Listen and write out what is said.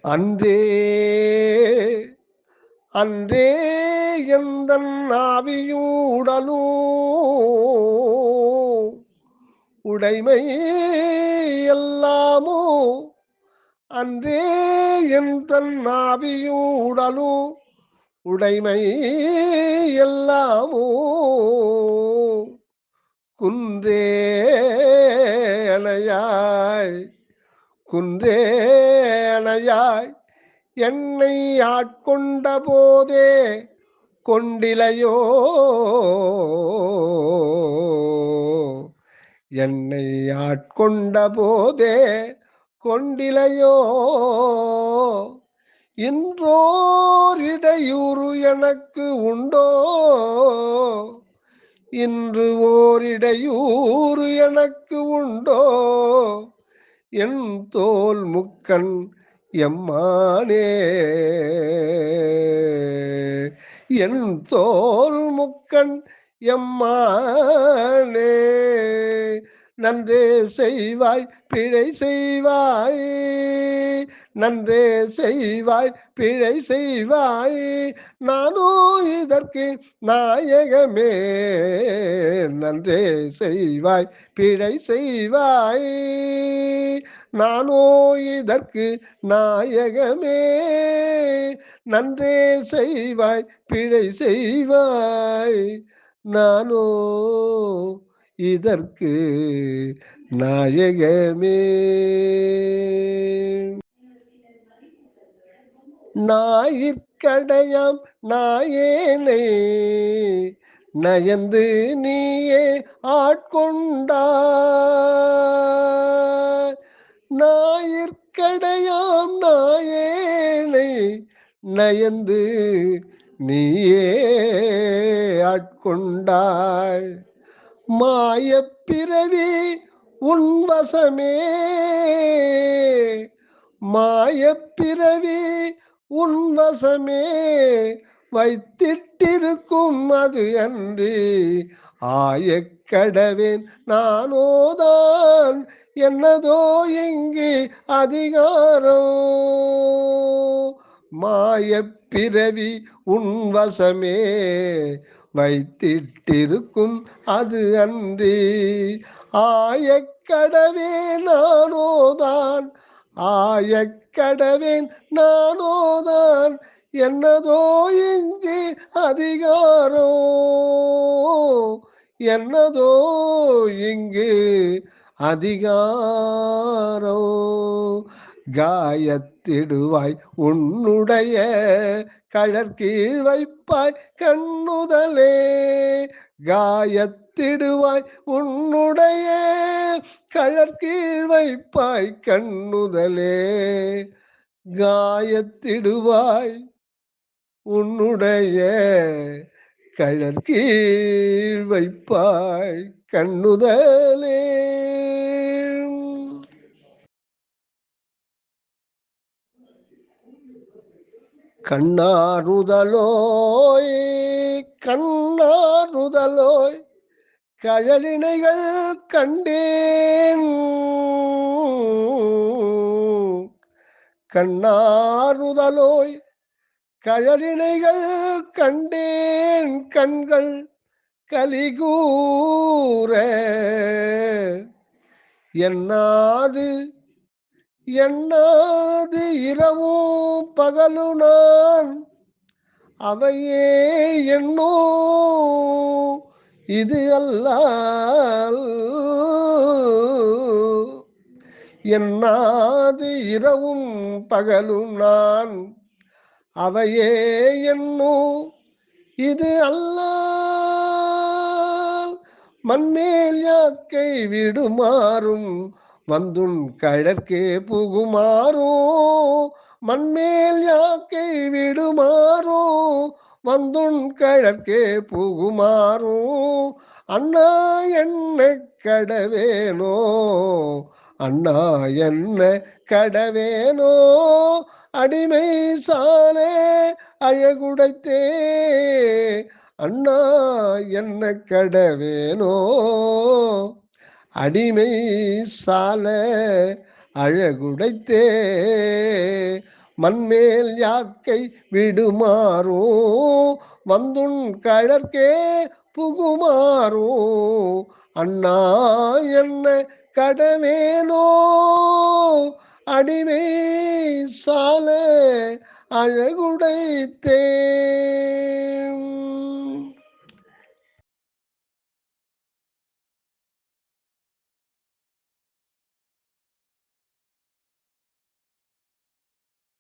அன்றே அன்றே எந்தன் ஆவியும் உடலும் உடைமை எல்லாமோ அன்றே எந்தன் ஆவியும் உடலும் உடைமை எல்லாமோ குன்றேனையாய் குன்றேனையாய் என்னை ஆட்கொண்ட போதே கொண்டிலையோ என்னை ஆட்கொண்ட போதே கொண்டிலையோ இன்றோர் இடையூறு எனக்கு உண்டோ இன்று ஓரிடையூறு எனக்கு உண்டோ என் தோல் முக்கன் எம்மானே என் தோல் முக்கன் எம்மானே நன்றே செய்வாய் பிழை செய்வாய் நன்றே செய்வாய் பிழை செய்வாய் நானோ இதற்கு நாயகமே நன்றே செய்வாய் பிழை செய்வாய் நானோ இதற்கு நாயகமே நன்றே செய்வாய் பிழை செய்வாய் நானோ இதற்கு நாயகமே ஞாயிற்கடையாம் நாயேனை நயந்து நீயே ஆட்கொண்டாய் ஞாயிற்கடையாம் நாயேனை நயந்து நீயே ஆட்கொண்டாய் மாயப்பிறவி உன்வசமே மாயப்பிறவி உன்வசமே வைத்திட்டிருக்கும் அது அன்றி ஆயக்கடவேன் நானோதான் என்னதோ இங்கு அதிகாரம் மாயப்பிறவி உன்வசமே வைத்திட்டிருக்கும் அது அன்றி ஆயக்கடவேன் நானோதான் ஆயக்கடவேன் நானோதான் என்னதோ இங்கு அதிகாரோ என்னதோ இங்கு அதிகாரோ காயத்திடுவாய் உன்னுடைய கழற்கீழ் வைப்பாய் கண்ணுதலே காயத்திடுவாய் உன்னுடைய கழற்கீழ் வைப்பாய் கண்ணுதலே காயத்திடுவாய் உன்னுடைய கழற்கீழ் வைப்பாய் கண்ணுதலே கண்ணாறுதலோய் கண்ணாறுதலோய் கழலினைகள் கண்டேன் கண்ணாறுதலோய் கழலினைகள் கண்டேன் கண்கள் கலிகூர என்னாது என்னாது இரவும் பகலு நான் அவையே என்னோ இது அல்ல என்னாது இரவும் பகலும் நான் அவையே என்னோ இது அல்ல மண்மேல் யாக்கை விடுமாறும் வந்துன் கழற்கே புகுமாறோ மண்மேல் யாக்கை விடுமாறோ வந்துன் கழற்கே புகுமாறோ அண்ணா என்ன கடவேனோ அண்ணா என்ன கடவேனோ அடிமை சாலே அழகுடைத்தே அண்ணா என்ன கடவேனோ அடிமை சால அழகுடைத்தே மண்மேல் யாக்கை விடுமாறோ வந்துன் கழற்கே புகுமாறோ அண்ணா என்ன கடவேனோ அடிமை சால அழகுடைத்தே